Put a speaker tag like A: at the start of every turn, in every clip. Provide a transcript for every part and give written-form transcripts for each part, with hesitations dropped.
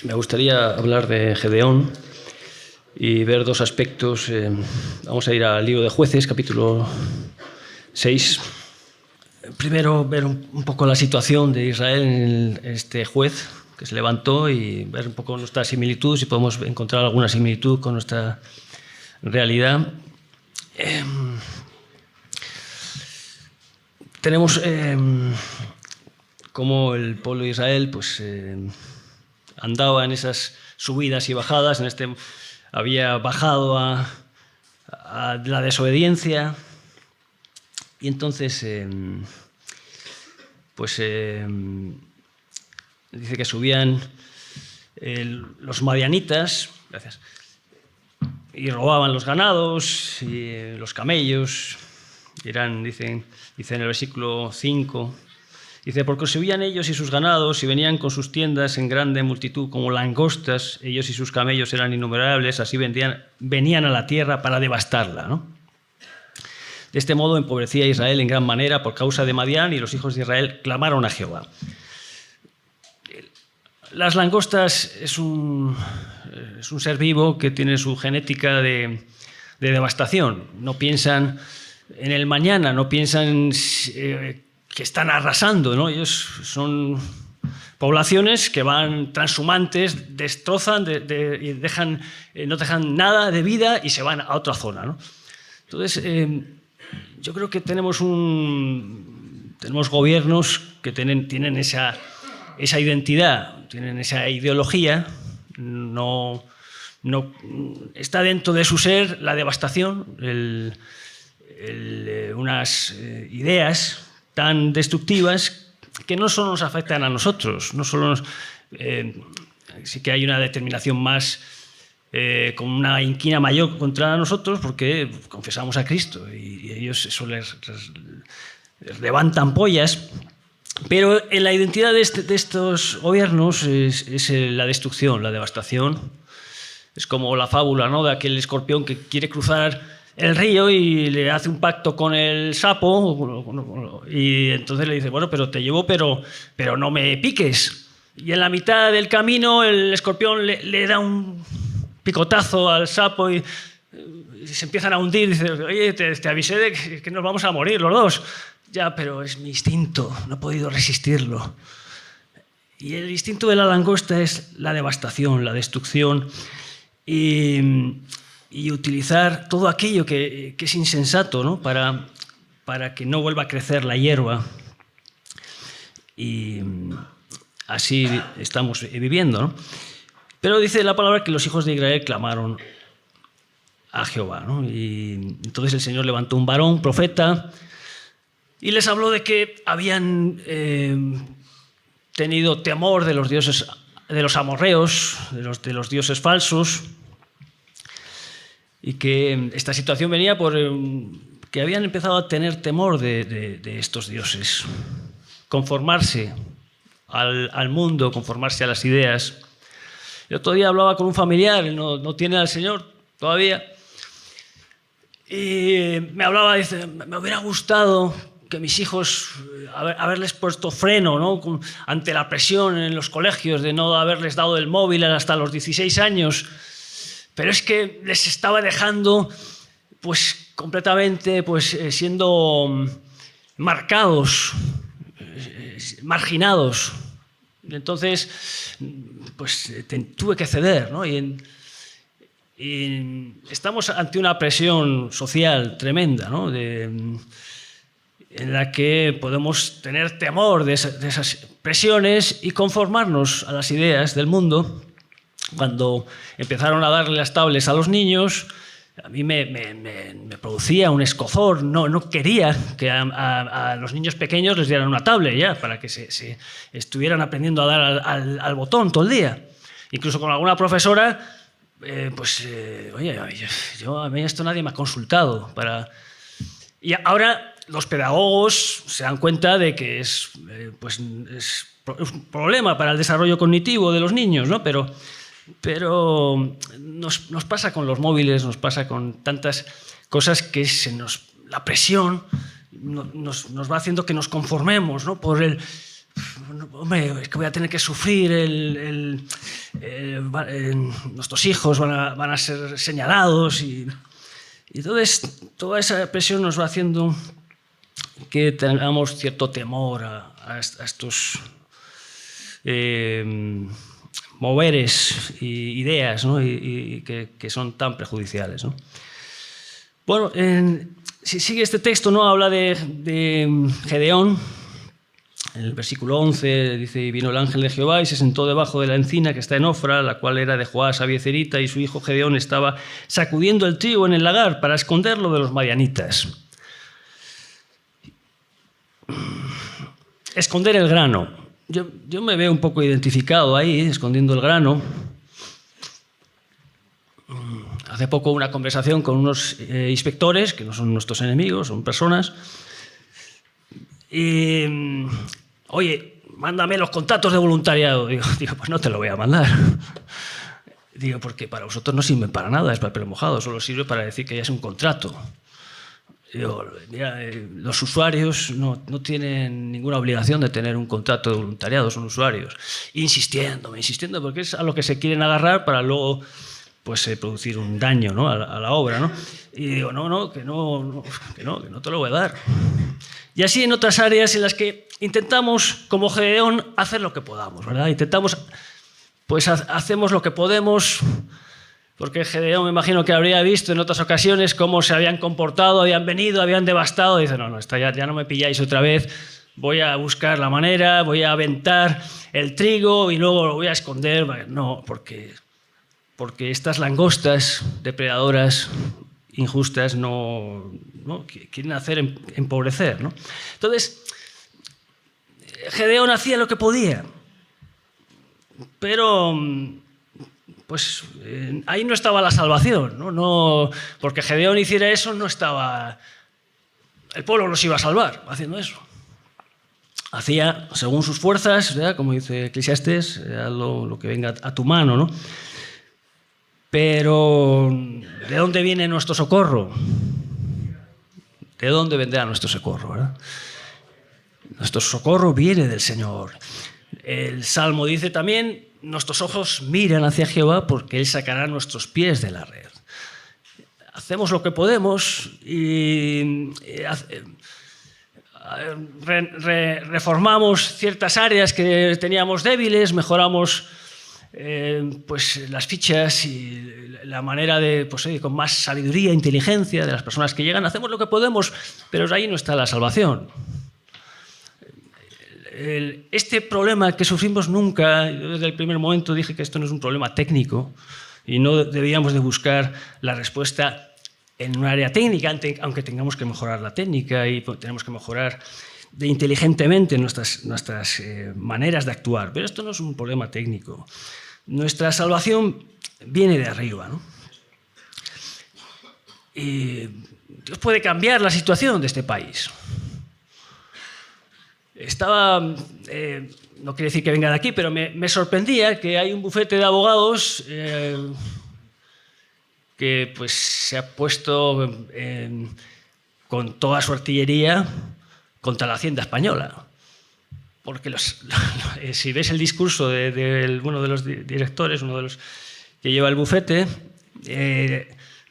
A: Me gustaría hablar de Gedeón y ver dos aspectos. Vamos a ir al libro de Jueces, capítulo 6. Primero, ver un poco la situación de Israel en este juez que se levantó y ver un poco nuestra similitud, si podemos encontrar alguna similitud con nuestra realidad. Tenemos como el pueblo de Israel andaba en esas subidas y bajadas. Había bajado a la desobediencia y entonces dice que subían los madianitas, gracias, y robaban los ganados y los camellos. Dice en el versículo 5, dice: porque subían ellos y sus ganados y venían con sus tiendas en grande multitud como langostas, ellos y sus camellos eran innumerables, así venían a la tierra para devastarla, ¿no? De este modo empobrecía a Israel en gran manera por causa de Madián, y los hijos de Israel clamaron a Jehová. Las langostas es un ser vivo que tiene su genética de devastación. No piensan en el mañana, no piensan que están arrasando, ¿no? Ellos son poblaciones que van transhumantes, destrozan y no dejan nada de vida y se van a otra zona, ¿no? Entonces, yo creo que tenemos gobiernos que tienen esa identidad, tienen esa ideología. No está dentro de su ser la devastación, unas ideas tan destructivas que no solo nos afectan a nosotros, no solo sí que hay una determinación más con una inquina mayor contra nosotros porque confesamos a Cristo y ellos eso les levantan pollas, pero en la identidad de estos gobiernos es la destrucción, la devastación. Es como la fábula, ¿no?, de aquel escorpión que quiere cruzar el río y le hace un pacto con el sapo y entonces le dice: bueno, pero te llevo, pero no me piques. Y en la mitad del camino el escorpión le da un picotazo al sapo y se empiezan a hundir. Dice: oye, te avisé de que nos vamos a morir los dos. Ya, pero es mi instinto, no he podido resistirlo. Y el instinto de la langosta es la devastación, la destrucción y utilizar todo aquello que es insensato, ¿no?, para que no vuelva a crecer la hierba. Y así estamos viviendo, ¿no? Pero dice la palabra que los hijos de Israel clamaron a Jehová, ¿no? Y entonces el Señor levantó un varón, profeta, y les habló de que habían tenido temor de los dioses, de los amorreos, de los dioses falsos, y que esta situación venía por que habían empezado a tener temor de estos dioses, conformarse al mundo, conformarse a las ideas. El otro día hablaba con un familiar, él no tiene al Señor todavía, y me hablaba, dice: me hubiera gustado que mis hijos, haberles puesto freno, ¿no?, ante la presión en los colegios de no haberles dado el móvil hasta los 16 años, pero es que les estaba dejando completamente siendo marcados, marginados. Entonces tuve que ceder, ¿no? Y estamos ante una presión social tremenda, ¿no?, en la que podemos tener temor de esas presiones y conformarnos a las ideas del mundo. Cuando empezaron a darle las tablets a los niños, a mí me producía un escozor. No quería que a los niños pequeños les dieran una tablet ya, para que se estuvieran aprendiendo a dar al botón todo el día. Incluso con alguna profesora, oye, a mí esto nadie me ha consultado. Y ahora los pedagogos se dan cuenta de que es un problema para el desarrollo cognitivo de los niños, ¿no? Pero nos pasa con los móviles, nos pasa con tantas cosas que la presión nos va haciendo que nos conformemos, ¿no? Hombre, es que voy a tener que sufrir nuestros hijos van a ser señalados y entonces toda esa presión nos va haciendo que tengamos cierto temor a estos moveres y ideas, ¿no? y que son tan perjudiciales, ¿no? Bueno, si sigue este texto, ¿no? Habla de Gedeón. En el versículo 11 dice: y vino el ángel de Jehová y se sentó debajo de la encina que está en Ofra, la cual era de Joás Abiecerita, y su hijo Gedeón estaba sacudiendo el trigo en el lagar para esconderlo de los madianitas. Esconder el grano. Yo me veo un poco identificado ahí, escondiendo el grano. Hace poco una conversación con unos inspectores, que no son nuestros enemigos, son personas. Y, oye, mándame los contactos de voluntariado. Digo, pues no te lo voy a mandar. Digo, porque para vosotros no sirven para nada, es papel mojado, solo sirve para decir que ya es un contrato. Digo, mira, los usuarios no tienen ninguna obligación de tener un contrato de voluntariado, son usuarios. Insistiendo, porque es a lo que se quieren agarrar para luego pues, producir un daño, ¿no? a la obra, ¿no? Y digo, que no te lo voy a dar. Y así en otras áreas en las que intentamos, como Gedeón, hacer lo que podamos, ¿verdad? Hacemos lo que podemos, porque Gedeón me imagino que habría visto en otras ocasiones cómo se habían comportado, habían venido, habían devastado, y dice, no, ya no me pilláis otra vez, voy a buscar la manera, voy a aventar el trigo y luego lo voy a esconder. No, porque estas langostas depredadoras injustas no quieren hacer empobrecer, ¿no? Entonces, Gedeón hacía lo que podía, pero pues ahí no estaba la salvación, ¿no? Porque Gedeón hiciera eso, no estaba... El pueblo no se iba a salvar haciendo eso. Hacía según sus fuerzas, ¿verdad? Como dice Eclesiastés, lo que venga a tu mano, ¿no? Pero ¿de dónde viene nuestro socorro? ¿De dónde vendrá nuestro socorro, verdad? Nuestro socorro viene del Señor. El Salmo dice también: nuestros ojos miran hacia Jehová porque Él sacará nuestros pies de la red. Hacemos lo que podemos y reformamos ciertas áreas que teníamos débiles, mejoramos pues las fichas y la manera de, pues, con más sabiduría e inteligencia de las personas que llegan. Hacemos lo que podemos, pero ahí no está la salvación. Este problema que sufrimos nunca, yo desde el primer momento dije que esto no es un problema técnico y no debíamos de buscar la respuesta en un área técnica, aunque tengamos que mejorar la técnica y tenemos que mejorar inteligentemente nuestras maneras de actuar. Pero esto no es un problema técnico. Nuestra salvación viene de arriba, ¿no? Y Dios puede cambiar la situación de este país. No quiere decir que venga de aquí, pero me sorprendía que hay un bufete de abogados que pues, se ha puesto con toda su artillería contra la Hacienda española. Porque si ves el discurso de uno de los directores, uno de los que lleva el bufete,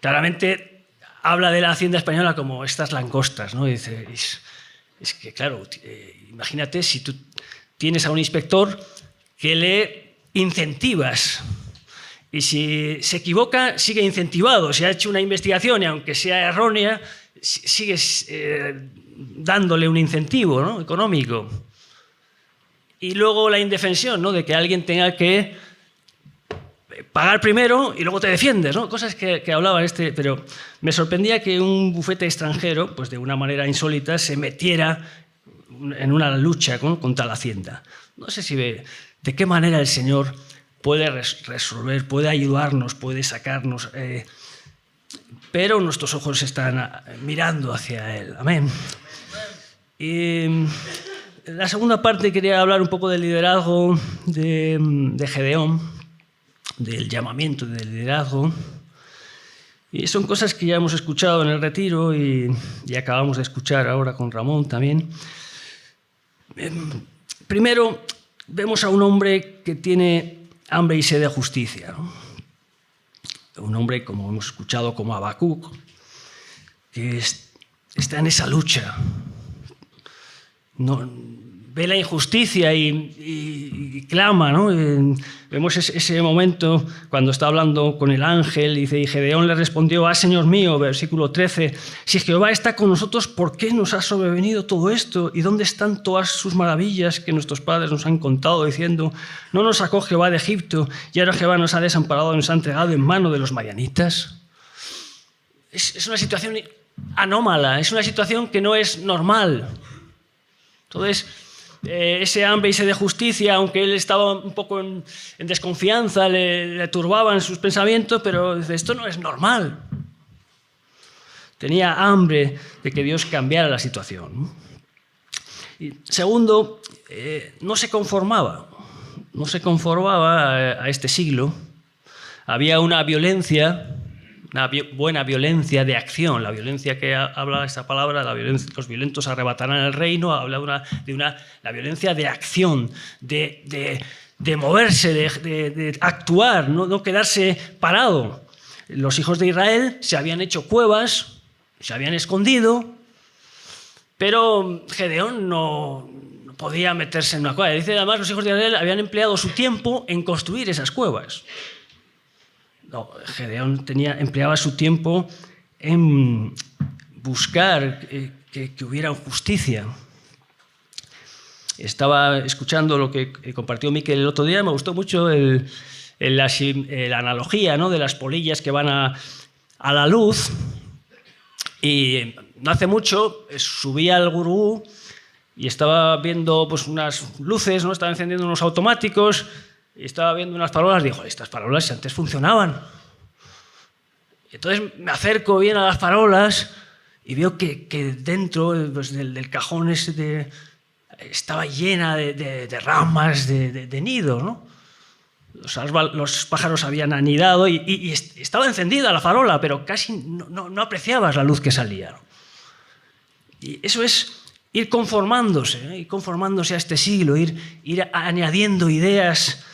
A: claramente habla de la Hacienda española como estas langostas, ¿no? Y dice, es que, claro, imagínate si tú tienes a un inspector que le incentivas y si se equivoca, sigue incentivado. Si ha hecho una investigación y aunque sea errónea, sigues dándole un incentivo, ¿no? Económico. Y luego la indefensión, ¿no? De que alguien tenga que pagar primero y luego te defiendes, ¿no? Cosas que hablaba pero me sorprendía que un bufete extranjero, pues de una manera insólita, se metiera en una lucha contra la Hacienda. No sé si ve de qué manera el Señor puede resolver, puede ayudarnos, puede sacarnos, pero nuestros ojos están mirando hacia Él. Amén. Y en la segunda parte quería hablar un poco del liderazgo de Gedeón, del llamamiento del liderazgo. Y son cosas que ya hemos escuchado en el retiro y acabamos de escuchar ahora con Ramón también. Primero, vemos a un hombre que tiene hambre y sed de justicia, ¿no? Un hombre, como hemos escuchado, como Habacuc, que está en esa lucha. No, ve la injusticia y clama, ¿no? Vemos ese momento cuando está hablando con el ángel, dice, y Gedeón le respondió: «Ah, Señor mío», versículo 13, «si Jehová está con nosotros, ¿por qué nos ha sobrevenido todo esto? ¿Y dónde están todas sus maravillas que nuestros padres nos han contado, diciendo, no nos sacó Jehová de Egipto, y ahora Jehová nos ha desamparado y nos ha entregado en mano de los madianitas?» Es una situación anómala, es una situación que no es normal. Entonces, ese hambre y sed de justicia, aunque él estaba un poco en desconfianza, le turbaban sus pensamientos, pero dice, esto no es normal. Tenía hambre de que Dios cambiara la situación. Y segundo, no se conformaba a este siglo. Había una violencia, una buena violencia de acción, la violencia que habla esta palabra, los violentos arrebatarán el reino, habla de la violencia de acción, de moverse, de actuar, no quedarse parado. Los hijos de Israel se habían hecho cuevas, se habían escondido, pero Gedeón no podía meterse en una cueva. Dice además, los hijos de Israel habían empleado su tiempo en construir esas cuevas. No, Gedeón empleaba su tiempo en buscar que hubiera justicia. Estaba escuchando lo que compartió Miquel el otro día, me gustó mucho la analogía, ¿no?, de las polillas que van a la luz. Y no hace mucho subí al Gurú y estaba viendo pues, unas luces, ¿no?, estaba encendiendo unos automáticos. Y estaba viendo unas farolas y dijo, estas farolas antes funcionaban. Y entonces me acerco bien a las farolas y veo que dentro pues, del cajón estaba llena de ramas, de nido, ¿no? Los pájaros habían anidado y estaba encendida la farola, pero casi no apreciabas la luz que salía. Y eso es ir conformándose, ¿eh? Ir conformándose a este siglo, ir añadiendo ideas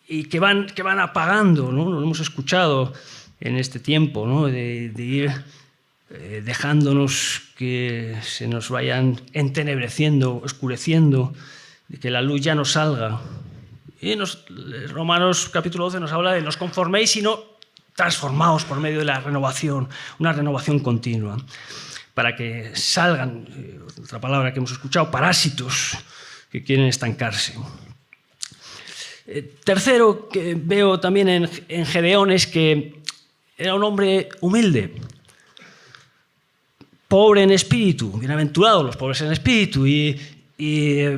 A: y que van apagando, ¿no? Lo hemos escuchado en este tiempo, ¿no?, de ir dejándonos que se nos vayan entenebreciendo, oscureciendo, de que la luz ya no salga. Y Romanos capítulo 12 nos habla de no os conforméis, sino transformaos por medio de la renovación, una renovación continua, para que salgan, otra palabra que hemos escuchado, parásitos que quieren estancarse. Tercero que veo también en Gedeón es que era un hombre humilde, pobre en espíritu, bienaventurados los pobres en espíritu. Y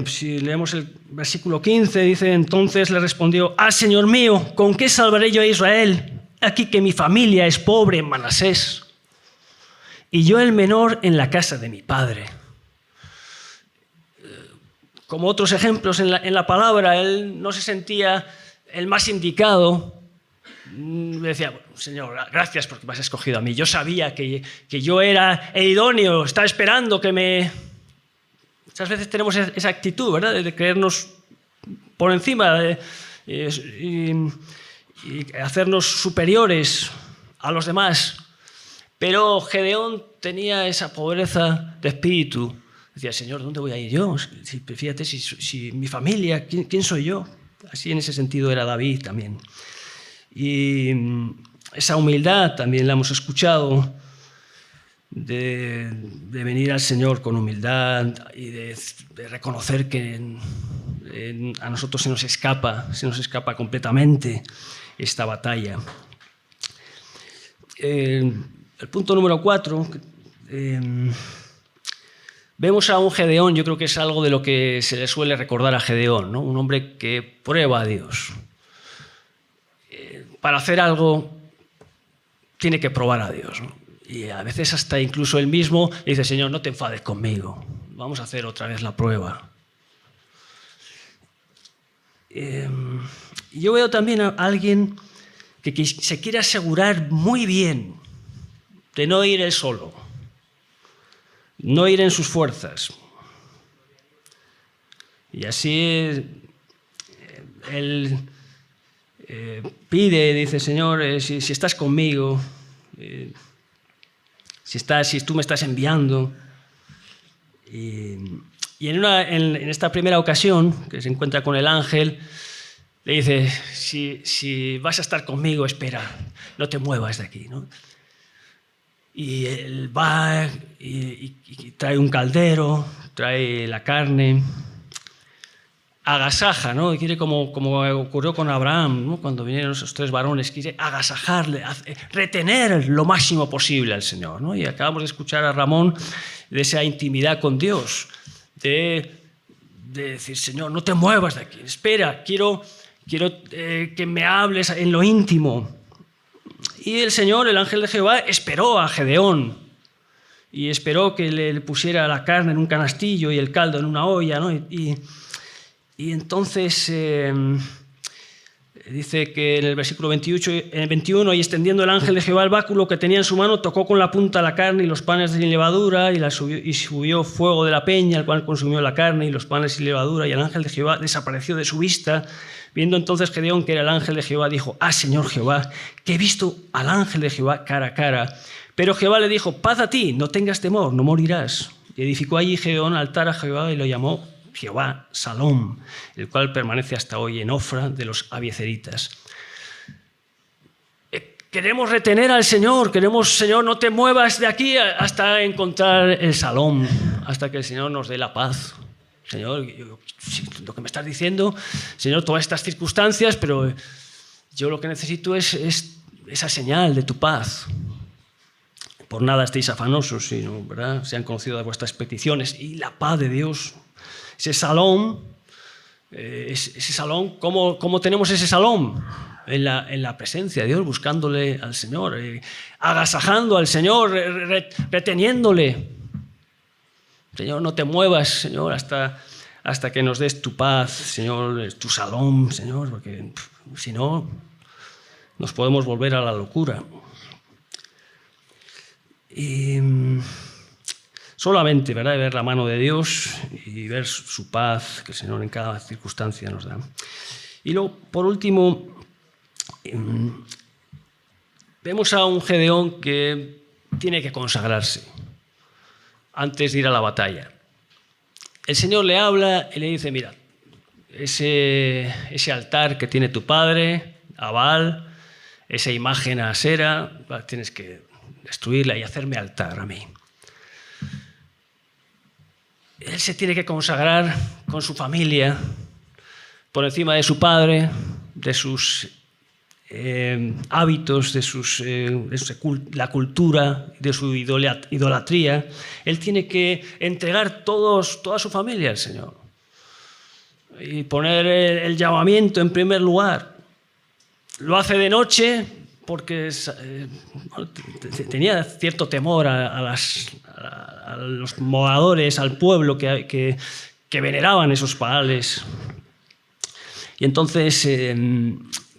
A: si leemos el versículo 15, dice, entonces le respondió, «Ah, Señor mío, ¿con qué salvaré yo a Israel? Aquí que mi familia es pobre en Manasés, y yo el menor en la casa de mi padre». Como otros ejemplos en la palabra, él no se sentía el más indicado. Le decía, Señor, gracias porque me has escogido a mí. Yo sabía que yo era el idóneo, estaba esperando que me... Muchas veces tenemos esa actitud, ¿verdad?, de creernos por encima y hacernos superiores a los demás. Pero Gedeón tenía esa pobreza de espíritu. Decía, Señor, ¿dónde voy a ir yo? Fíjate, si mi familia, ¿quién soy yo? Así en ese sentido era David también. Y esa humildad también la hemos escuchado, de venir al Señor con humildad y de reconocer que a nosotros se nos escapa completamente esta batalla. El punto número 4, vemos a un Gedeón, yo creo que es algo de lo que se le suele recordar a Gedeón, ¿no? Un hombre que prueba a Dios. Para hacer algo tiene que probar a Dios, ¿no? Y a veces hasta incluso él mismo dice, Señor, no te enfades conmigo, vamos a hacer otra vez la prueba. Yo veo también a alguien que se quiere asegurar muy bien de no ir él solo, no ir en sus fuerzas. Y así él pide, dice, Señor, si estás conmigo, si tú me estás enviando. Y en esta primera ocasión, que se encuentra con el ángel, le dice, si vas a estar conmigo, espera, no te muevas de aquí, ¿no? Y él va y trae un caldero, trae la carne, agasaja, ¿no? Y quiere, como ocurrió con Abraham, ¿no? Cuando vinieron esos 3 varones, quiere agasajarle, retener lo máximo posible al Señor, ¿no? Y acabamos de escuchar a Ramón de esa intimidad con Dios, de decir, Señor, no te muevas de aquí, espera, quiero que me hables en lo íntimo. Y el Señor, el ángel de Jehová, esperó a Gedeón y esperó que le pusiera la carne en un canastillo y el caldo en una olla, ¿no? Y entonces dice que en el versículo 21, y extendiendo el ángel de Jehová el báculo que tenía en su mano, tocó con la punta la carne y los panes sin levadura, y subió fuego de la peña, el cual consumió la carne y los panes sin levadura, y el ángel de Jehová desapareció de su vista. Viendo entonces Gedeón que era el ángel de Jehová, dijo, Señor Jehová, que he visto al ángel de Jehová cara a cara. Pero Jehová le dijo, paz a ti, no tengas temor, no morirás. Y edificó allí Gedeón altar a Jehová y lo llamó Jehová Salom, el cual permanece hasta hoy en Ofra de los abiezeritas. Queremos retener al Señor, Señor, no te muevas de aquí hasta encontrar el Salom, hasta que el Señor nos dé la paz. Señor, lo que me estás diciendo, Señor, todas estas circunstancias, pero yo lo que necesito es esa señal de tu paz. Por nada estéis afanosos, sino, ¿verdad? Sean conocidas vuestras peticiones y la paz de Dios. Ese salón, ¿cómo tenemos ese salón? En la presencia de Dios, buscándole al Señor, agasajando al Señor, reteniéndole. Señor, no te muevas, Señor, hasta que nos des tu paz, Señor, tu salón, Señor, porque si no, nos podemos volver a la locura. Y solamente, ¿verdad?, ver la mano de Dios y ver su paz que el Señor en cada circunstancia nos da. Y luego, por último, vemos a un Gedeón que tiene que consagrarse antes de ir a la batalla. El Señor le habla y le dice, mira, ese altar que tiene tu padre, a Baal, esa imagen a Asera, tienes que destruirla y hacerme altar a mí. Él se tiene que consagrar con su familia, por encima de su padre, de sus hábitos, de la cultura, de su idolatría. Él tiene que entregar toda su familia al Señor y poner el llamamiento en primer lugar. Lo hace de noche porque tenía cierto temor a los moradores, al pueblo que veneraban esos Baales. Y entonces,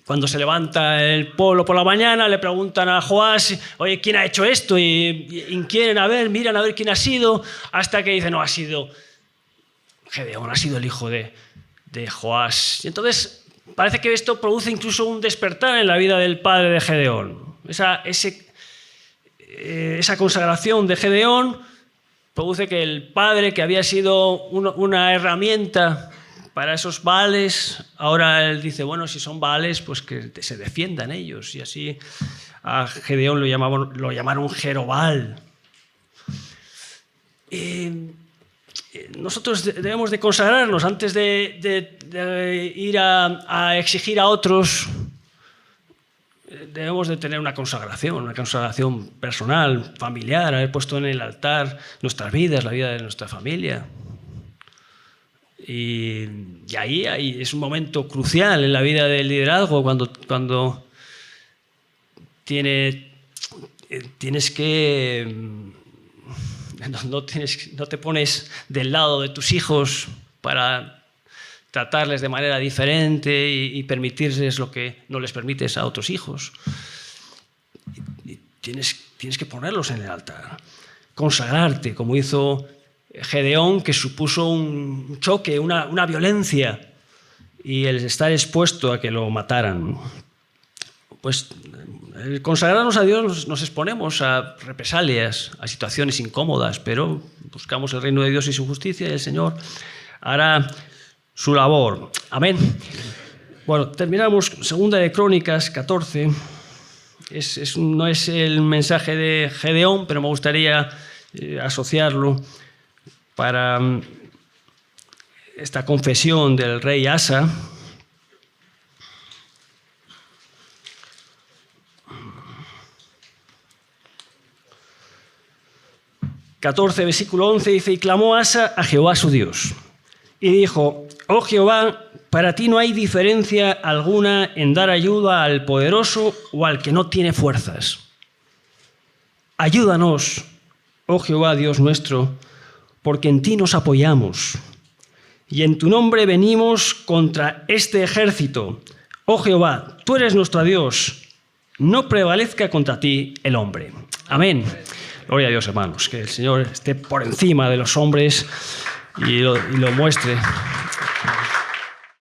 A: cuando se levanta el pueblo por la mañana, le preguntan a Joás, oye, ¿quién ha hecho esto? Y inquieren miran a ver quién ha sido, hasta que dicen, no, ha sido Gedeón, ha sido el hijo de Joás. Y entonces parece que esto produce incluso un despertar en la vida del padre de Gedeón. Esa consagración de Gedeón produce que el padre, que había sido una herramienta para esos Baales, ahora él dice, bueno, si son Baales, pues que se defiendan ellos. Y así a Gedeón lo llamaron Jerobal. Nosotros debemos de consagrarnos antes de ir a exigir a otros. Debemos de tener una consagración personal, familiar, haber puesto en el altar nuestras vidas, la vida de nuestra familia. Y ahí es un momento crucial en la vida del liderazgo, cuando tienes que... No te pones del lado de tus hijos para tratarles de manera diferente y permitirles lo que no les permites a otros hijos. Y tienes que ponerlos en el altar, consagrarte, como hizo Gedeón, que supuso un choque, una violencia, y el estar expuesto a que lo mataran. Pues el consagrarnos a Dios nos exponemos a represalias, a situaciones incómodas, pero buscamos el reino de Dios y su justicia y el Señor hará su labor. Amén. Bueno, terminamos 2 de Crónicas 14. No es el mensaje de Gedeón, pero me gustaría asociarlo para esta confesión del rey Asa. Versículo 11 dice: y clamó Asa a Jehová su Dios, y dijo: oh Jehová, para ti no hay diferencia alguna en dar ayuda al poderoso o al que no tiene fuerzas. Ayúdanos, oh Jehová Dios nuestro, porque en ti nos apoyamos, y en tu nombre venimos contra este ejército. Oh Jehová, tú eres nuestro Dios, no prevalezca contra ti el hombre. Amén. Gloria a Dios, hermanos, que el Señor esté por encima de los hombres y lo muestre.